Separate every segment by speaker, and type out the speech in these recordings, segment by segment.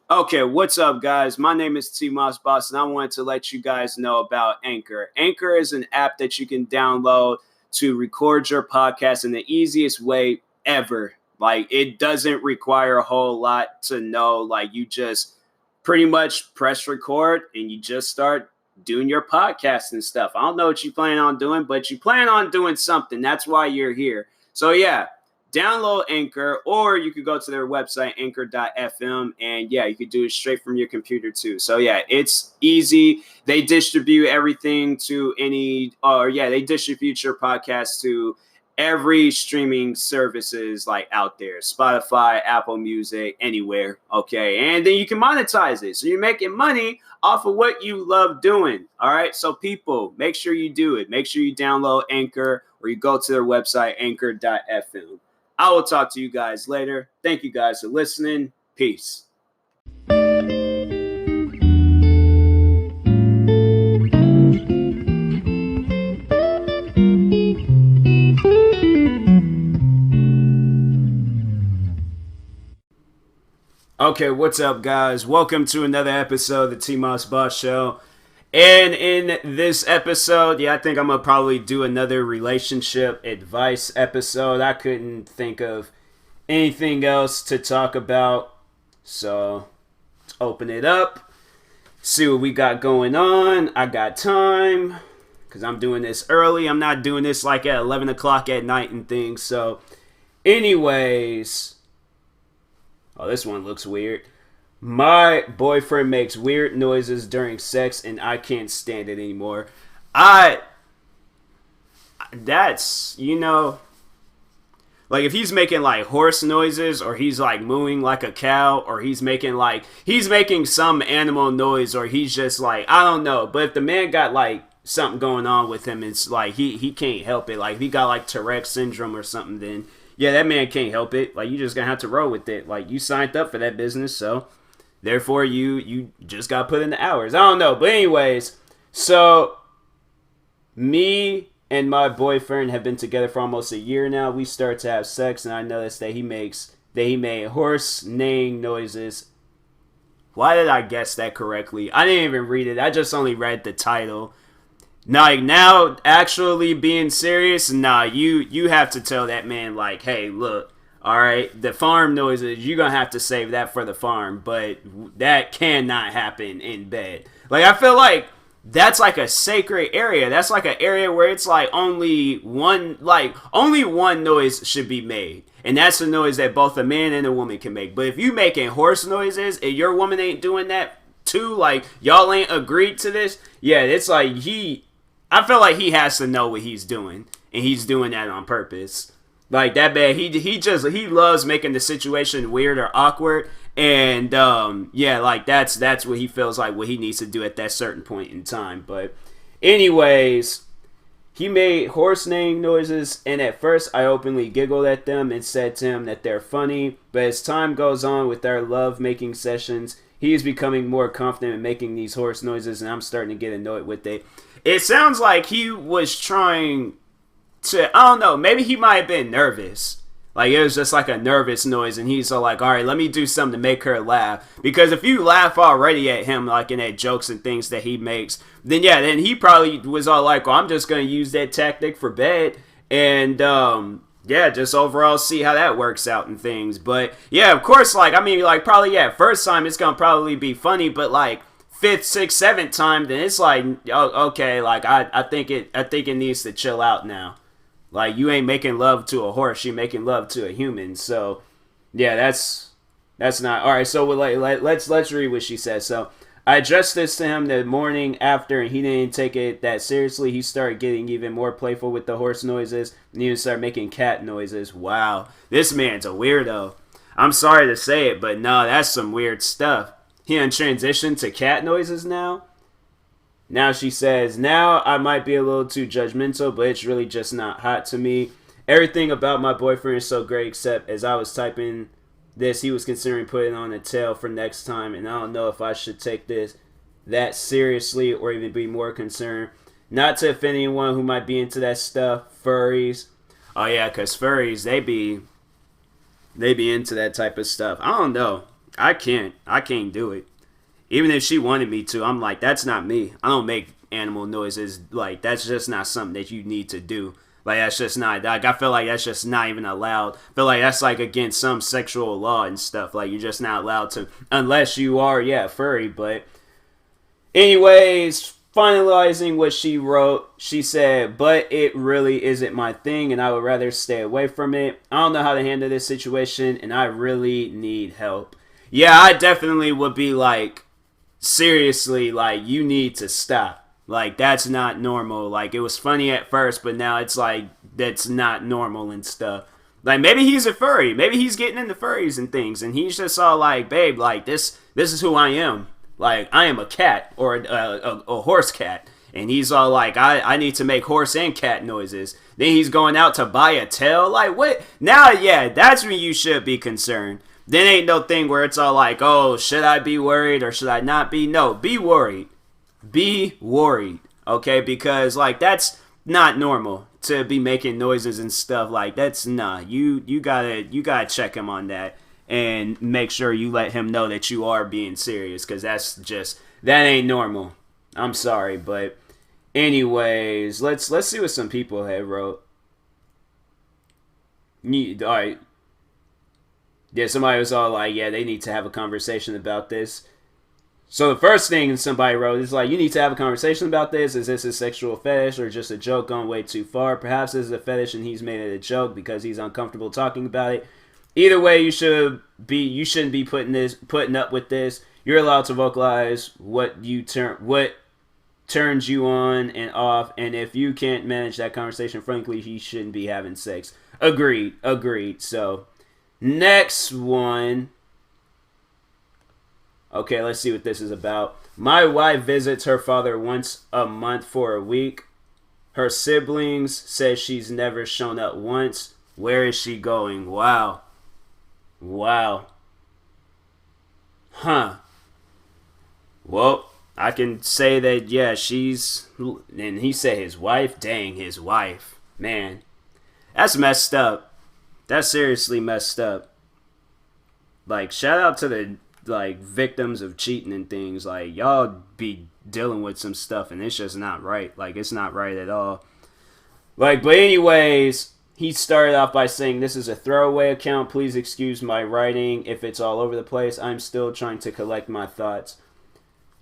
Speaker 1: Okay, what's up, guys? My name is TMossBoss, and I wanted to let you guys know about Anchor. Anchor is an app that you can download to record your podcast in the easiest way ever. Like, it doesn't require a whole lot to know. Like, you just pretty much press record and you just start doing your podcast and stuff. I don't know what you plan on doing, but you plan on doing something. That's why you're here. So, yeah, download Anchor, or you could go to their website, anchor.fm, and yeah, you could do it straight from your computer too. So yeah, it's easy. They distribute everything to they distribute your podcast to every streaming services like out there, Spotify, Apple Music, anywhere. Okay, and then you can monetize it, so you're making money off of what you love doing. All right, so people, make sure you do it. Make sure you download Anchor, or you go to their website, anchor.fm. I will talk to you guys later. Thank you guys for listening. Peace. Okay, what's up, guys? Welcome to another episode of the TMossBoss Show. And in this episode, I think I'm going to probably do another relationship advice episode. I couldn't think of anything else to talk about. So, let's open it up. See what we got going on. I got time because I'm doing this early. I'm not doing this like at 11 o'clock at night and things. So, anyways. Oh, this one looks weird. My boyfriend makes weird noises during sex and I can't stand it anymore. That's, like if he's making like horse noises, or he's like mooing like a cow, or he's making some animal noise, or he's just like, I don't know. But if the man got like something going on with him, it's like he can't help it. Like if he got like Tourette's syndrome or something, then yeah, that man can't help it. Like, you just gonna have to roll with it. Like, you signed up for that business, so therefore you just gotta put in the hours. I don't know, but anyways, so me and my boyfriend have been together for almost a year now. We start to have sex, and I noticed that he made horse neighing noises. Why did I guess that correctly? I didn't even read it. I just only read the title. Now, actually being serious, you have to tell that man, like, hey, look, all right, the farm noises, you're going to have to save that for the farm, but that cannot happen in bed. Like, I feel like that's like a sacred area. That's like an area where it's like only one noise should be made. And that's the noise that both a man and a woman can make. But if you making horse noises and your woman ain't doing that too, like, y'all ain't agreed to this, yeah, it's like I feel like he has to know what he's doing, and he's doing that on purpose. Like that man, he loves making the situation weird or awkward, and like that's what he feels like what he needs to do at that certain point in time. But anyways, he made horse neighing noises, and at first I openly giggled at them and said to him that they're funny. But as time goes on with our love making sessions, he is becoming more confident in making these horse noises, and I'm starting to get annoyed with it. It sounds like he was trying to, I don't know, maybe he might have been nervous. Like, it was just like a nervous noise, and he's so like, all right, let me do something to make her laugh. Because if you laugh already at him, like in at jokes and things that he makes, then he probably was all like, well, I'm just going to use that tactic for bed. And, just overall see how that works out and things. But, yeah, of course, first time it's going to probably be funny, but, like, fifth, sixth, seventh time, then it's like, oh, okay, like I think it needs to chill out now. Like, you ain't making love to a horse, you're making love to a human. So, yeah, that's not all right. So let's read what she says. So I addressed this to him the morning after, and he didn't take it that seriously. He started getting even more playful with the horse noises, and he even started making cat noises. Wow, this man's a weirdo. I'm sorry to say it, but no, that's some weird stuff. He done transitioned to cat noises now. Now she says, now I might be a little too judgmental, but it's really just not hot to me. Everything about my boyfriend is so great, except as I was typing this, he was considering putting on a tail for next time, and I don't know if I should take this that seriously or even be more concerned. Not to offend anyone who might be into that stuff, furries. Oh yeah, because furries, they be into that type of stuff. I don't know. I can't do it. Even if she wanted me to, I'm like, that's not me. I don't make animal noises. Like, that's just not something that you need to do. Like, that's just not, like, I feel like that's just not even allowed. I feel like that's like against some sexual law and stuff. Like, you're just not allowed to, unless you are, yeah, furry. But anyways, finalizing what she wrote, she said, but it really isn't my thing and I would rather stay away from it. I don't know how to handle this situation and I really need help. Yeah, I definitely would be like, seriously, like, you need to stop. Like, that's not normal. Like, it was funny at first, but now it's like, that's not normal and stuff. Like, maybe he's a furry. Maybe he's getting into furries and things, and he's just all like, babe, like, this is who I am. Like, I am a cat, or a horse cat. And he's all like, I need to make horse and cat noises. Then he's going out to buy a tail. Like, what? Now, yeah, that's when you should be concerned. Then ain't no thing where it's all like, oh, should I be worried or should I not be? No, be worried. Be worried, okay? Because, like, that's not normal to be making noises and stuff. Like, that's not. You gotta check him on that and make sure you let him know that you are being serious, because that ain't normal. I'm sorry, but anyways, let's see what some people have wrote. All right. Yeah, somebody was all like, yeah, they need to have a conversation about this. So the first thing somebody wrote is like, you need to have a conversation about this. Is this a sexual fetish or just a joke gone way too far? Perhaps this is a fetish and he's made it a joke because he's uncomfortable talking about it. Either way, you shouldn't be putting up with this. You're allowed to vocalize what turns you on and off, and if you can't manage that conversation, frankly, he shouldn't be having sex. Agreed. So next one. Okay, let's see what this is about. My wife visits her father once a month for a week. Her siblings says she's never shown up once. Where is she going? Wow. Huh. Well, I can say that, yeah, and he said his wife? Dang, his wife. Man, that's messed up. That's seriously messed up. Like, shout out to the victims of cheating and things. Like, y'all be dealing with some stuff and it's just not right. Like, it's not right at all. Like, but anyways, he started off by saying, this is a throwaway account. Please excuse my writing if it's all over the place. I'm still trying to collect my thoughts.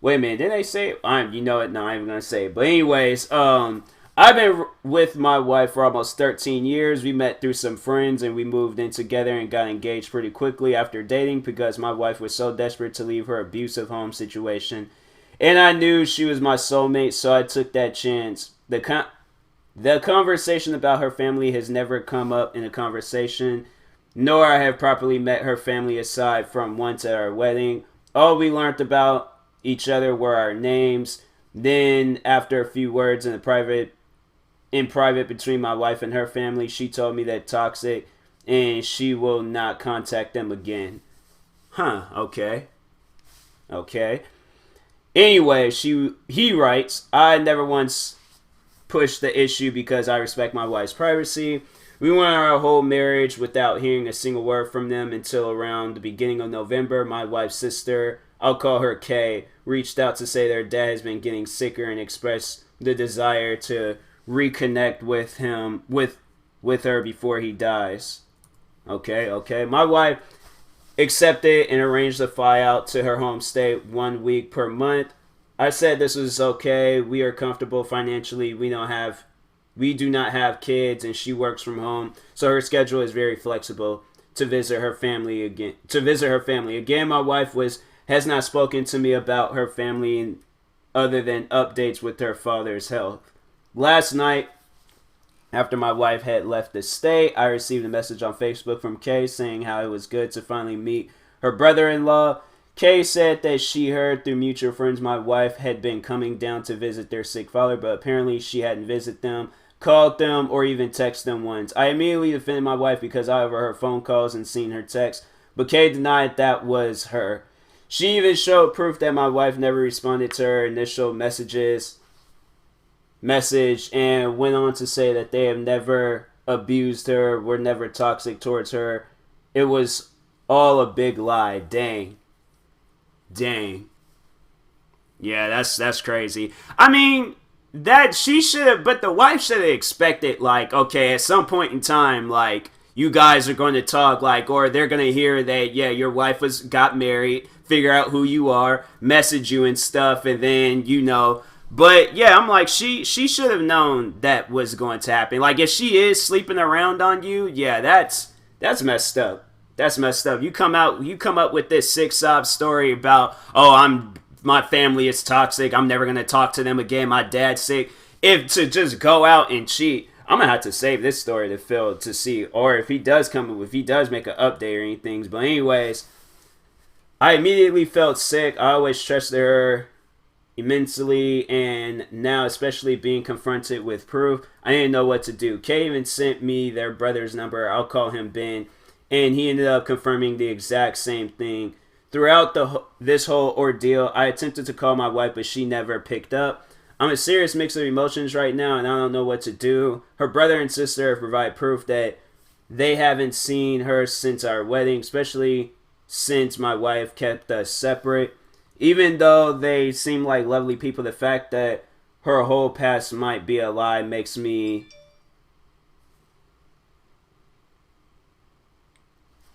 Speaker 1: Wait a minute, didn't they say it? You know what? No, I'm gonna say it. But anyways, I've been with my wife for almost 13 years. We met through some friends and we moved in together and got engaged pretty quickly after dating because my wife was so desperate to leave her abusive home situation. And I knew she was my soulmate, so I took that chance. The conversation about her family has never come up in a conversation, nor I have properly met her family aside from once at our wedding. All we learned about each other were our names. Then, after a few words in private between my wife and her family, she told me that toxic and she will not contact them again. Huh, okay. Anyway, he writes, I never once pushed the issue because I respect my wife's privacy. We went our whole marriage without hearing a single word from them until around the beginning of November. My wife's sister, I'll call her Kay, reached out to say their dad has been getting sicker and expressed the desire to reconnect with her before he dies. Okay. My wife accepted and arranged a fly out to her home state 1 week per month. I said this was okay. We are comfortable financially. We do not have kids and she works from home, so her schedule is very flexible to visit her family again. My wife has not spoken to me about her family other than updates with her father's health. Last night, after my wife had left the state, I received a message on Facebook from Kay saying how it was good to finally meet her brother-in-law. Kay said that she heard through mutual friends my wife had been coming down to visit their sick father, but apparently she hadn't visited them, called them, or even texted them once. I immediately defended my wife because I overheard phone calls and seen her texts, but Kay denied that was her. She even showed proof that my wife never responded to her initial message and went on to say that they have never abused her, were never toxic towards her. It was all a big lie. Dang. Dang. Yeah, that's crazy. I mean, that she should have, but the wife should have expected, like, okay, at some point in time, like, you guys are going to talk, like, or they're going to hear that, yeah, your wife got married, figure out who you are, message you and stuff, and then, but yeah, I'm like, she should have known that was going to happen. Like, if she is sleeping around on you, yeah, that's messed up. That's messed up. You come up with this sick sob story about, oh, my family is toxic. I'm never gonna talk to them again. My dad's sick. If to just go out and cheat, I'm gonna have to save this story to Phil to see, or if he does make an update or anything. But anyways, I immediately felt sick. I always trusted her immensely, and now, especially being confronted with proof, I didn't know what to do. Kay even sent me their brother's number. I'll call him Ben, and he ended up confirming the exact same thing. Throughout this whole ordeal, I attempted to call my wife, but she never picked up. I'm a serious mix of emotions right now, and I don't know what to do. Her brother and sister have provided proof that they haven't seen her since our wedding, especially since my wife kept us separate. Even though they seem like lovely people, the fact that her whole past might be a lie makes me...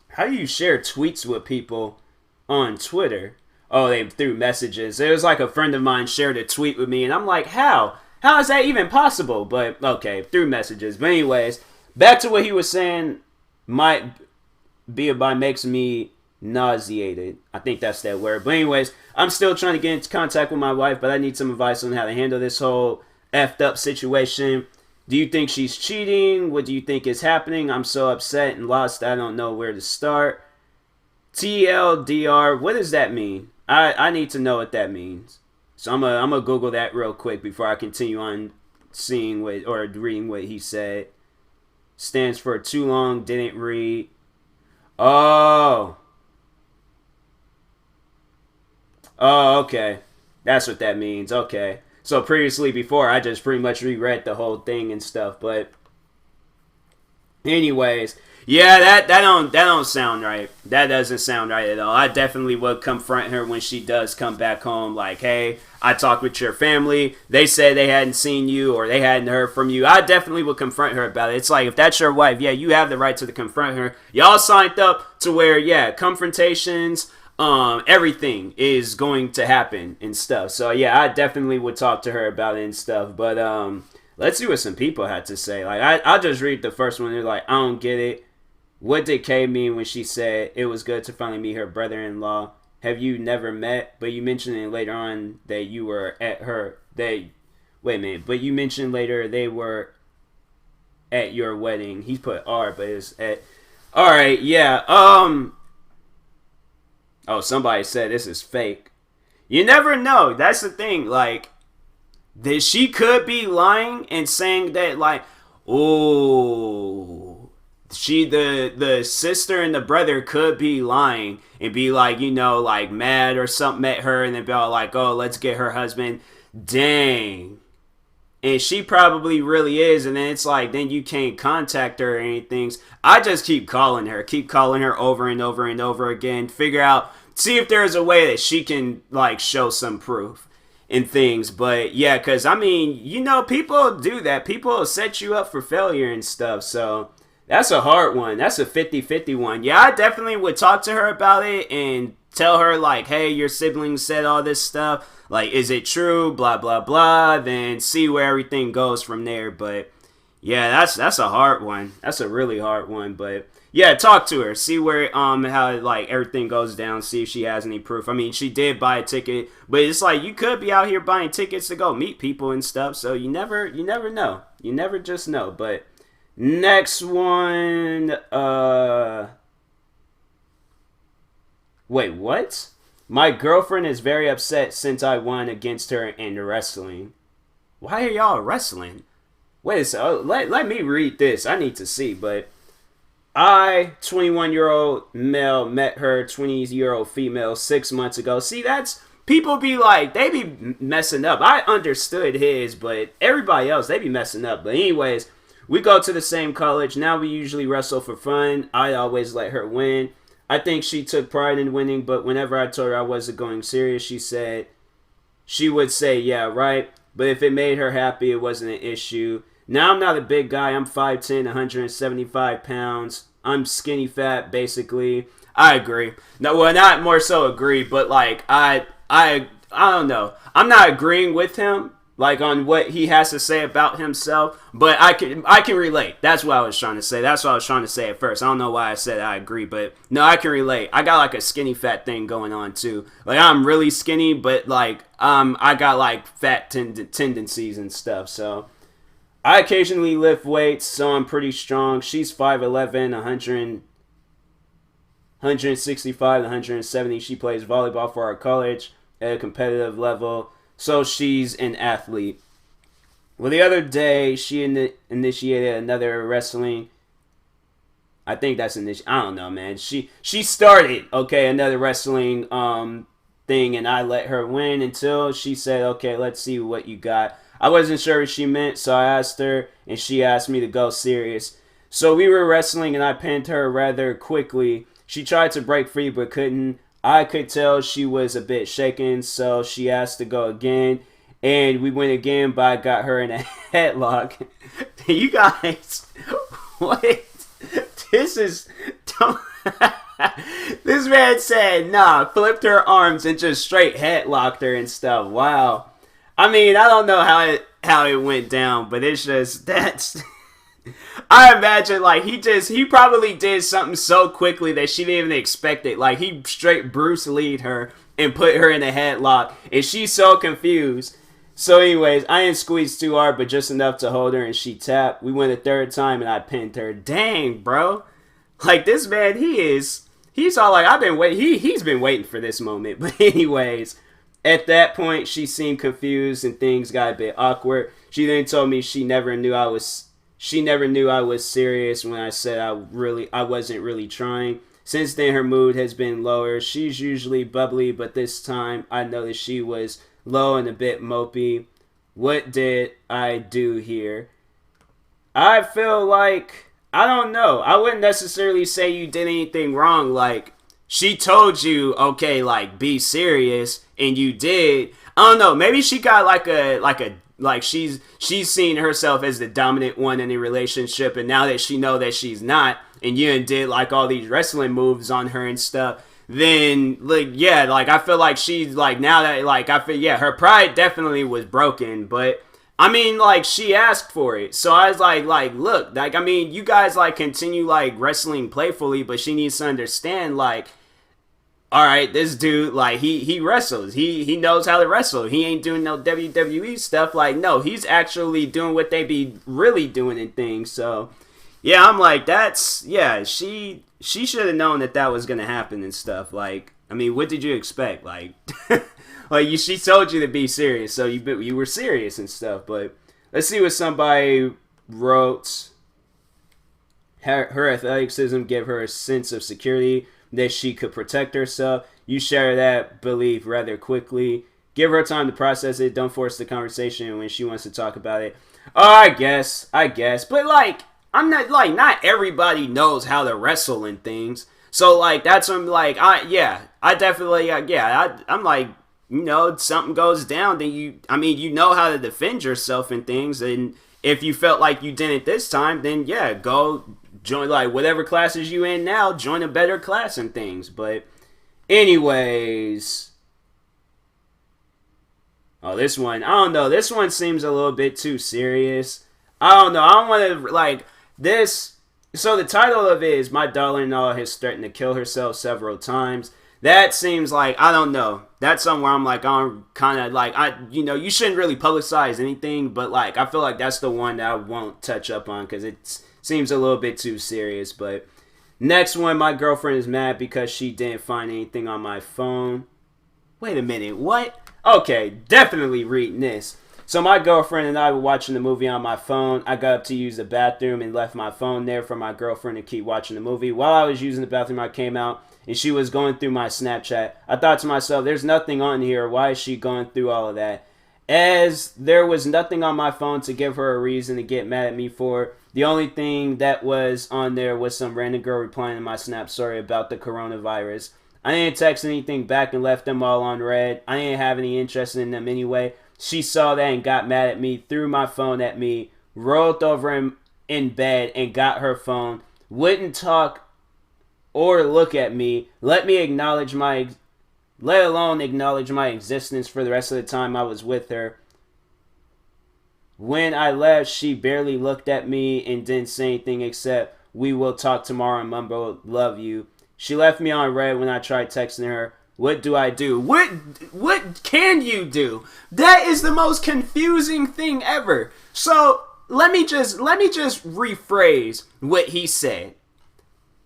Speaker 1: How do you share tweets with people on Twitter? Oh, they threw messages. It was like a friend of mine shared a tweet with me, and I'm like, how? How is that even possible? But, okay, through messages. But anyways, back to what he was saying, might be about makes me nauseated. I think that's that word. But anyways, I'm still trying to get into contact with my wife, but I need some advice on how to handle this whole effed up situation. Do you think she's cheating? What do you think is happening? I'm so upset and lost. I don't know where to start. TLDR, what does that mean? I need to know what that means. So I'm gonna Google that real quick before I continue on reading what he said. Stands for too long, didn't read. Oh, okay. That's what that means. Okay. So previously, before, I just pretty much reread the whole thing and stuff. But anyways, yeah, that don't sound right. That doesn't sound right at all. I definitely would confront her when she does come back home. Like, hey, I talked with your family. They said they hadn't seen you or they hadn't heard from you. I definitely would confront her about it. It's like, if that's your wife, yeah, you have the right to confront her. Y'all signed up to where, yeah, confrontations, everything is going to happen and stuff. So yeah, I definitely would talk to her about it and stuff. But let's see what some people had to say. Like, I'll just read the first one. They're like, I don't get it. What did Kay mean when she said it was good to finally meet her brother-in-law? Have you never met? But you mentioned it later on that you were at her. Wait a minute. But you mentioned later they were at your wedding. He put R, but it's at. All right, yeah. Oh, somebody said this is fake. You never know. That's the thing. Like, she could be lying and saying that, like, oh. The sister and the brother could be lying and be like, like mad or something at her and then be all like, oh, let's get her husband. Dang. And she probably really is. And then it's like, then you can't contact her or anything. I just keep calling her over and over and over again. See if there's a way that she can like show some proof and things. But yeah, because I mean, people do that. People set you up for failure and stuff. So that's a hard one. That's a 50-50 one. Yeah, I definitely would talk to her about it and tell her, like, hey, your siblings said all this stuff. Like, is it true? Blah, blah, blah. Then see where everything goes from there. But, yeah, that's a hard one. That's a really hard one. But, yeah, talk to her. See where, how, like, everything goes down. See if she has any proof. I mean, she did buy a ticket. But it's like, you could be out here buying tickets to go meet people and stuff. So you never know. You never just know. But next one, wait, what? My girlfriend is very upset since I won against her in wrestling. Why are y'all wrestling? Wait a second, let me read this. I need to see, but I, 21-year-old male, met her 20-year-old female 6 months ago. See, that's, people be like, they be messing up. I understood his, but everybody else, they be messing up. But anyways, we go to the same college. Now we usually wrestle for fun. I always let her win. I think she took pride in winning, but whenever I told her I wasn't going serious, she would say, yeah, right. But if it made her happy, it wasn't an issue. Now I'm not a big guy. I'm 5'10", 175 pounds. I'm skinny fat, basically. I agree. No, well, not more so agree, but like I don't know. I'm not agreeing with him like on what he has to say about himself, but I can relate. That's what I was trying to say. That's what I was trying to say at first. I don't know why I said I agree, but no, I can relate. I got like a skinny fat thing going on too. Like I'm really skinny, but like I got like fat tendencies and stuff. So I occasionally lift weights, so I'm pretty strong. She's 5'11", 165, 170. She plays volleyball for our college at a competitive level, so she's an athlete. Well, the other day, she initiated another wrestling. I think that's I don't know, man. She started, okay, another wrestling thing, and I let her win until she said, okay, let's see what you got. I wasn't sure what she meant, so I asked her, and she asked me to go serious. So we were wrestling, and I pinned her rather quickly. She tried to break free, but couldn't. I could tell she was a bit shaken, so she asked to go again. And we went again, but I got her in a headlock. You guys, what? This is... This man said, nah, flipped her arms and just straight headlocked her and stuff. Wow. I mean, I don't know how it went down, but it's just, that's... I imagine, like, he probably did something so quickly that she didn't even expect it. Like, he straight Bruce Lee'd her and put her in a headlock, and she's so confused. So anyways, I didn't squeeze too hard, but just enough to hold her, and she tapped. We went a third time, and I pinned her. Dang, bro. Like, this man, he's all like, he's been waiting for this moment. But anyways, at that point, she seemed confused, and things got a bit awkward. She then told me she never knew I was serious when I said I wasn't really trying. Since then, her mood has been lower. She's usually bubbly, but this time I noticed she was low and a bit mopey. What did I do here? I feel like, I don't know. I wouldn't necessarily say you did anything wrong. Like, she told you, okay, like, be serious, and you did. I don't know. Maybe she got like she's seen herself as the dominant one in a relationship, and now that she know that she's not, and you did like all these wrestling moves on her and stuff, then like yeah, like I feel like she's like now that like I feel yeah, her pride definitely was broken, but I mean like she asked for it, so I was like look, like I mean you guys like continue like wrestling playfully, but she needs to understand like, all right, this dude, like, he wrestles. He knows how to wrestle. He ain't doing no WWE stuff. Like, no, he's actually doing what they be really doing and things. So, yeah, I'm like, she should have known that was going to happen and stuff. Like, I mean, what did you expect? Like, she told you to be serious, so you were serious and stuff. But let's see what somebody wrote. Her athleticism gave her a sense of security that she could protect herself. You share that belief rather quickly. Give her time to process it. Don't force the conversation when she wants to talk about it. Oh, I guess. But, like, I'm not, like, not everybody knows how to wrestle and things. So, like, that's what I'm, like, I definitely, I'm like, you know, something goes down, then you know how to defend yourself and things. And if you felt like you didn't this time, then, yeah, go join like whatever classes you in now, join a better class and things. But anyways, this one, I don't know, this one seems a little bit too serious. I don't know, I don't want to like this. So the title of it is My Daughter-in-Law Has Threatened to Kill Herself Several Times. That seems like, I don't know, that's somewhere I'm like, I'm kind of like, you shouldn't really publicize anything, but like I feel like that's the one that I won't touch up on because it's seems a little bit too serious. But next one, my girlfriend is mad because she didn't find anything on my phone. Wait a minute, what? Okay, definitely reading this. So my girlfriend and I were watching the movie on my phone. I got up to use the bathroom and left my phone there for my girlfriend to keep watching the movie. While I was using the bathroom, I came out and she was going through my Snapchat. I thought to myself, there's nothing on here. Why is she going through all of that? As there was nothing on my phone to give her a reason to get mad at me for, The only thing that was on there was some random girl replying to my Snap story about the coronavirus. I didn't text anything back and left them all on red. I didn't have any interest in them anyway. She saw that and got mad at me, threw my phone at me, rolled over in bed and got her phone, wouldn't talk or look at me, let alone acknowledge my existence for the rest of the time I was with her. When I left, she barely looked at me and didn't say anything except, "We will talk tomorrow," and mumbled, "Love you." She left me on red when I tried texting her. What do I do? What can you do? That is the most confusing thing ever. So let me just rephrase what he said.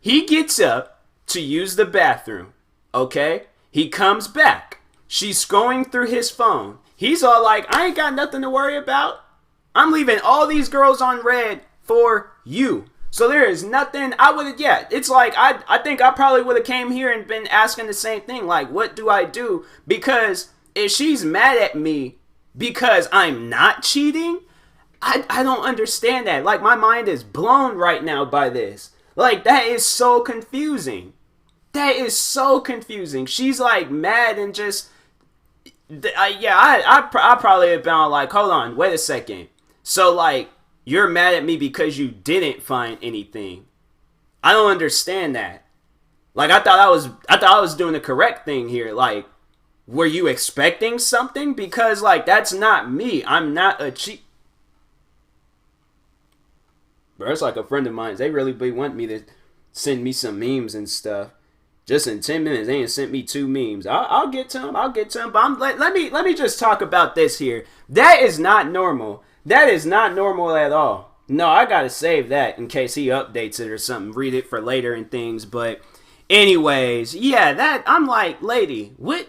Speaker 1: He gets up to use the bathroom. Okay? He comes back. She's scrolling through his phone. He's all like, "I ain't got nothing to worry about. I'm leaving all these girls on red for you." So there is nothing I would, yeah, it's like, I think I probably would have came here and been asking the same thing. Like, what do I do? Because if she's mad at me because I'm not cheating, I don't understand that. Like, my mind is blown right now by this. Like, that is so confusing. That is so confusing. She's like mad and just, I probably have been like, hold on, wait a second. So like, you're mad at me because you didn't find anything. I don't understand that. Like, I thought I was doing the correct thing here. Like, were you expecting something? Because like, that's not me. I'm not a cheat. Bro, it's like a friend of mine. They really want me to send me some memes and stuff. Just in 10 minutes, they ain't sent me 2 memes. I'll get to them. But let me just talk about this here. That is not normal. That is not normal at all. No, I gotta save that in case he updates it or something. Read it for later and things. But anyways, yeah, that I'm like, lady, what?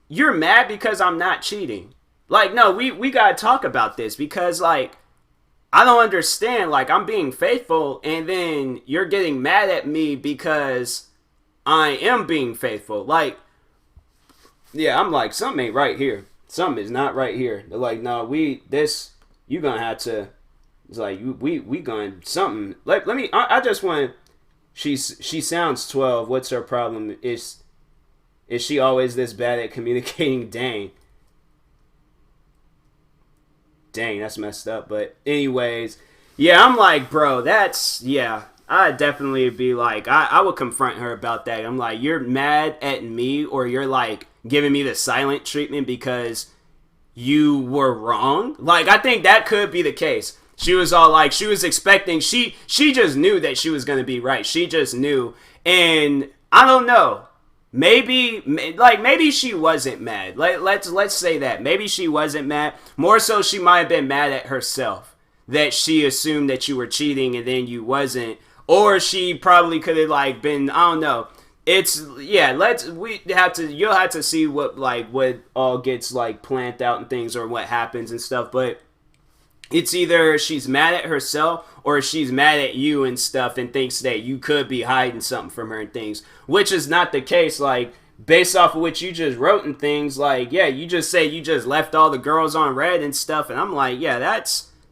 Speaker 1: You're mad because I'm not cheating? Like, no, we gotta talk about this because like, I don't understand. Like, I'm being faithful and then you're getting mad at me because I am being faithful. Like, yeah, I'm like, something ain't right here. Something is not right here. They're like, no, you gonna have to, it's like, we going something. Let me, I just want, she sounds 12. What's her problem? Is she always this bad at communicating? Dang, that's messed up. But anyways, yeah, I'm like, bro, that's, yeah. I'd definitely be like, I would confront her about that. I'm like, you're mad at me or you're like giving me the silent treatment because you were wrong? Like, I think that could be the case. She was all like, she was expecting, she just knew that she was going to be right. She just knew. And I don't know. Maybe she wasn't mad. Let's say that. Maybe she wasn't mad. More so, she might have been mad at herself. That she assumed that you were cheating and then you wasn't. Or she probably could have like been, I don't know. It's, yeah, you'll have to see what all gets like planned out and things or what happens and stuff. But it's either she's mad at herself or she's mad at you and stuff and thinks that you could be hiding something from her and things, which is not the case. Like, based off of what you just wrote and things, like, yeah, you just say you just left all the girls on red and stuff. And I'm like, yeah,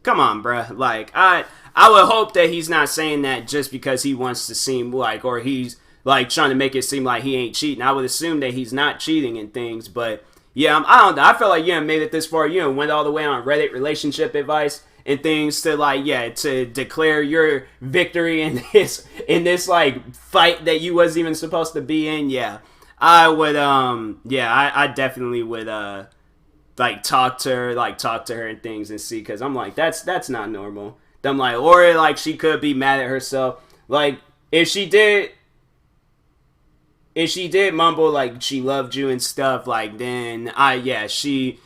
Speaker 1: come on, bruh. Like, I would hope that he's not saying that just because he wants to seem like, or he's like trying to make it seem like he ain't cheating. I would assume that he's not cheating and things, but yeah, I don't know. I feel like you made it this far. You went all the way on Reddit relationship advice and things to like, yeah, to declare your victory in this like fight that you wasn't even supposed to be in. Yeah, I would, I definitely would, like talk to her and things and see, because I'm like, that's not normal. I'm like, or like she could be mad at herself. Like, if she did mumble like she loved you and stuff, like, then then she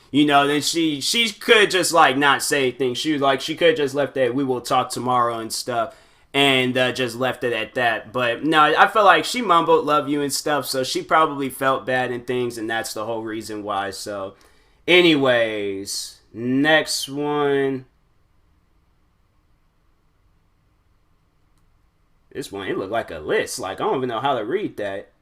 Speaker 1: could just like not say things. She could just left that "we will talk tomorrow" and stuff, and just left it at that. But no, I feel like she mumbled "love you" and stuff, so she probably felt bad and things, and that's the whole reason why. So anyways, next one. This one, it looked like a list. Like, I don't even know how to read that.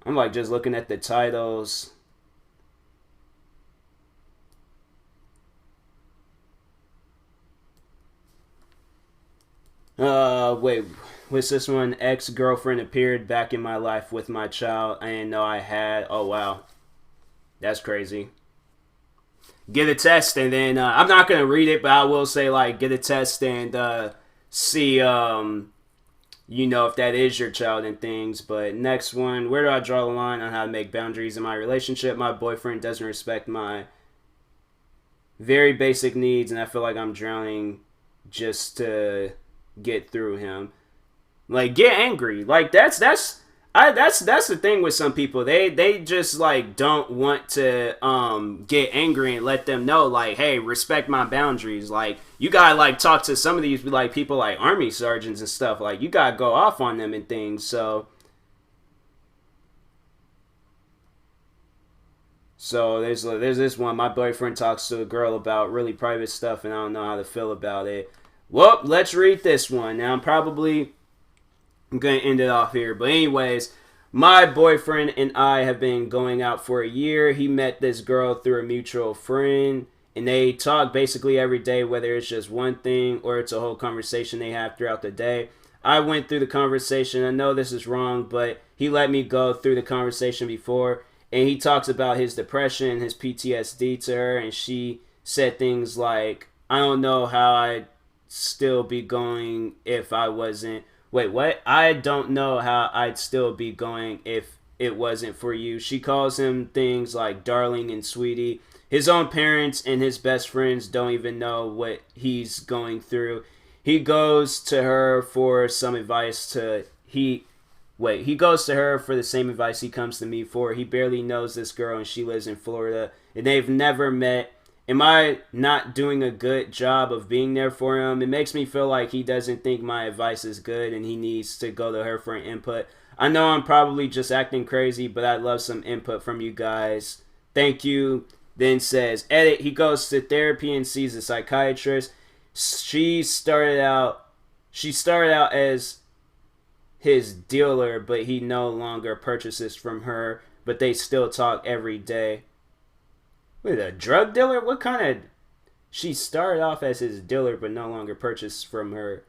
Speaker 1: I'm like just looking at the titles. wait, what's this one? Ex-girlfriend appeared back in my life with my child. I didn't know I had. Oh, wow. That's crazy. Get a test, and then I'm not going to read it, but I will say, like, get a test and see, if that is your child and things. But next one, where do I draw the line on how to make boundaries in my relationship? My boyfriend doesn't respect my very basic needs, and I feel like I'm drowning just to get through him. Like, get angry. Like, that's the thing with some people. They just like don't want to get angry and let them know, like, hey, respect my boundaries. Like, you gotta like talk to some of these like people like army sergeants and stuff. Like, you gotta go off on them and things. So there's this one. My boyfriend talks to a girl about really private stuff, and I don't know how to feel about it. Well, let's read this one. Now I'm going to end it off here. But anyways, my boyfriend and I have been going out for a year. He met this girl through a mutual friend, and they talk basically every day, whether it's just one thing or it's a whole conversation they have throughout the day. I went through the conversation. I know this is wrong, but he let me go through the conversation before. And he talks about his depression, his PTSD to her, and she said things like, I don't know how I'd still be going if I wasn't. Wait, what? I don't know how I'd still be going if it wasn't for you. She calls him things like darling and sweetie. His own parents and his best friends don't even know what he's going through. He goes to her for some advice he goes to her for the same advice he comes to me for. He barely knows this girl and she lives in Florida and they've never met. Am I not doing a good job of being there for him? It makes me feel like he doesn't think my advice is good and he needs to go to her for an input. I know I'm probably just acting crazy, but I'd love some input from you guys. Thank you. Then says, edit, he goes to therapy and sees a psychiatrist. She started out as his dealer, but he no longer purchases from her, but they still talk every day. Wait, a drug dealer? What kind of... She started off as his dealer, but no longer purchased from her.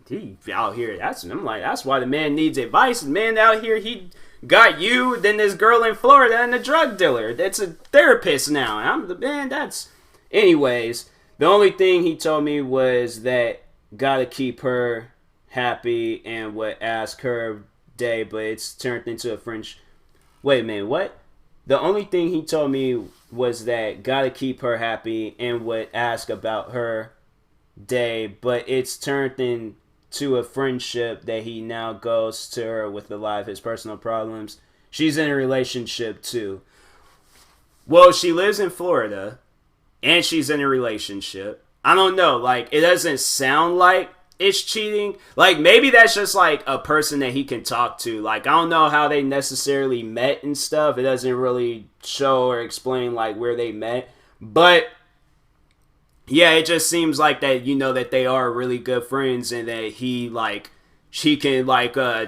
Speaker 1: He out here, I'm like, that's why the man needs advice. The man out here, he got you, then this girl in Florida, and a drug dealer. That's a therapist now. And I'm the man, that's... Anyways, the only thing he told me was that gotta keep her happy and would ask her day, but it's turned into a French. Wait a minute, what? The only thing he told me was that gotta keep her happy and would ask about her day, but it's turned into a friendship that he now goes to her with a lot of his personal problems. She's in a relationship too. Well, she lives in Florida and she's in a relationship. I don't know, like, it doesn't sound like it's cheating. Like, maybe that's just like a person that he can talk to. Like, I don't know how they necessarily met and stuff. It doesn't really show or explain like where they met. But yeah, it just seems like that, that they are really good friends and that she can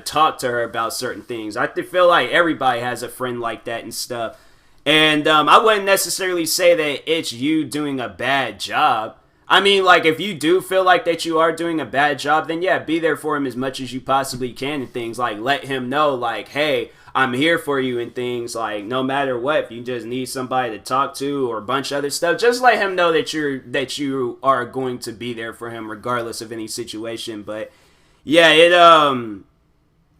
Speaker 1: talk to her about certain things. I feel like everybody has a friend like that and stuff. And I wouldn't necessarily say that it's you doing a bad job. I mean, like, if you do feel like that you are doing a bad job, then yeah, be there for him as much as you possibly can and things. Like, let him know, like, hey, I'm here for you and things. Like, no matter what, if you just need somebody to talk to or a bunch of other stuff, just let him know that you are going to be there for him regardless of any situation. But yeah,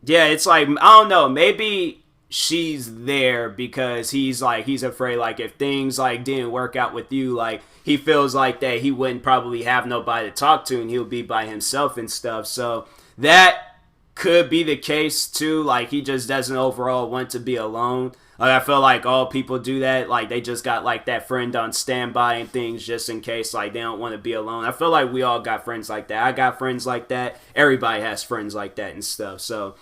Speaker 1: it's like, I don't know, maybe she's there because he's afraid, like, if things like didn't work out with you, like, he feels like that he wouldn't probably have nobody to talk to and he'll be by himself and stuff. So that could be the case too. Like, he just doesn't overall want to be alone. Like, I feel like all people do that. Like, they just got like that friend on standby and things just in case, like, they don't want to be alone. I feel like we all got friends like that. I got friends like that. Everybody has friends like that and stuff. So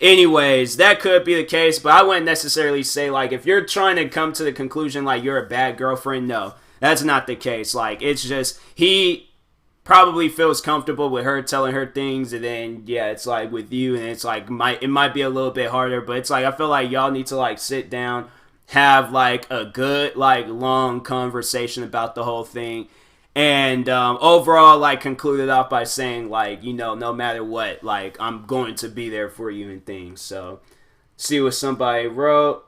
Speaker 1: anyways, that could be the case, but I wouldn't necessarily say, like, if you're trying to come to the conclusion like you're a bad girlfriend, no. That's not the case. Like, it's just, he probably feels comfortable with her telling her things, and then, yeah, it's like with you, and it's like, it might be a little bit harder, but it's like, I feel like y'all need to, like, sit down, have, like, a good, like, long conversation about the whole thing, And overall, like, concluded off by saying, like, you know, no matter what, like, I'm going to be there for you and things. So, see what somebody wrote.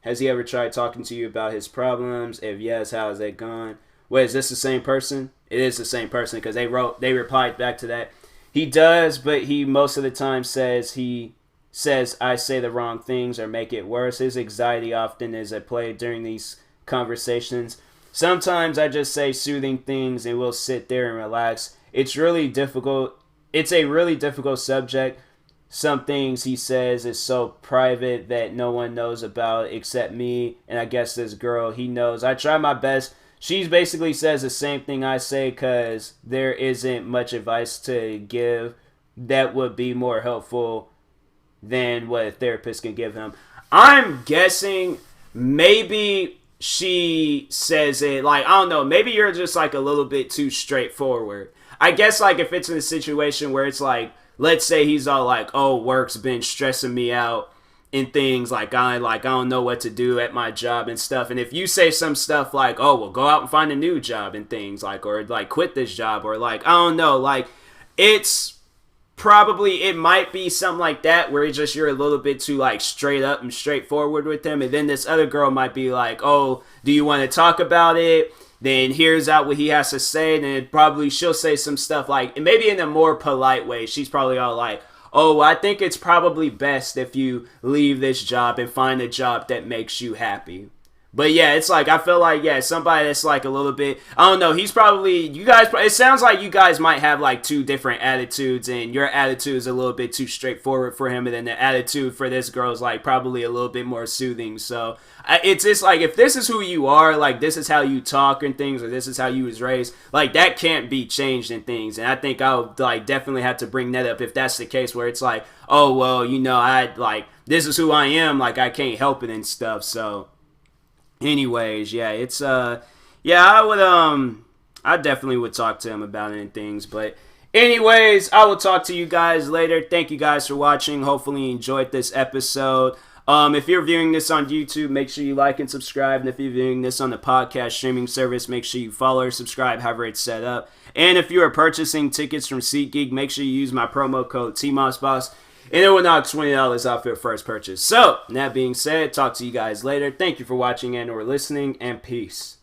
Speaker 1: Has he ever tried talking to you about his problems? If yes, how has that gone? Wait, is this the same person? It is the same person because they replied back to that. He does, but he most of the time says I say the wrong things or make it worse. His anxiety often is at play during these conversations. Sometimes I just say soothing things and we'll sit there and relax. It's really difficult. It's a really difficult subject. Some things he says is so private that no one knows about except me and I guess this girl. He knows. I try my best. She basically says the same thing I say because there isn't much advice to give that would be more helpful than what a therapist can give him. I'm guessing maybe she says it like, I don't know, maybe you're just like a little bit too straightforward. I guess like if it's in a situation where it's like, let's say he's all like, oh, work's been stressing me out and things like I don't know what to do at my job and stuff. And if you say some stuff like, oh, well, go out and find a new job and things like, or like quit this job or like, I don't know, like it's probably, it might be something like that where it's just you're a little bit too like straight up and straightforward with him. And then this other girl might be like, oh, do you want to talk about it? Then hears out what he has to say, and then probably she'll say some stuff like, maybe in a more polite way. She's probably all like, oh, I think it's probably best if you leave this job and find a job that makes you happy. But yeah, it's like, I feel like, yeah, somebody that's like a little bit, I don't know, he's probably, you guys, it sounds like you guys might have like two different attitudes, and your attitude is a little bit too straightforward for him, and then the attitude for this girl is like probably a little bit more soothing. So it's just like, if this is who you are, like this is how you talk and things, or this is how you was raised, like that can't be changed in things. And I think I'll like definitely have to bring that up if that's the case, where it's like, oh, well, you know, I like, this is who I am, like I can't help it and stuff. So anyways, yeah, it's I definitely would talk to him about it and things. But anyways, I will talk to you guys later. Thank you guys for watching. Hopefully you enjoyed this episode. If you're viewing this on YouTube, make sure you like and subscribe. And if you're viewing this on the podcast streaming service, make sure you follow or subscribe, however it's set up. And if you are purchasing tickets from SeatGeek, make sure you use my promo code TMossBoss. And it will knock $20 off your first purchase. So, that being said, talk to you guys later. Thank you for watching and or listening, and peace.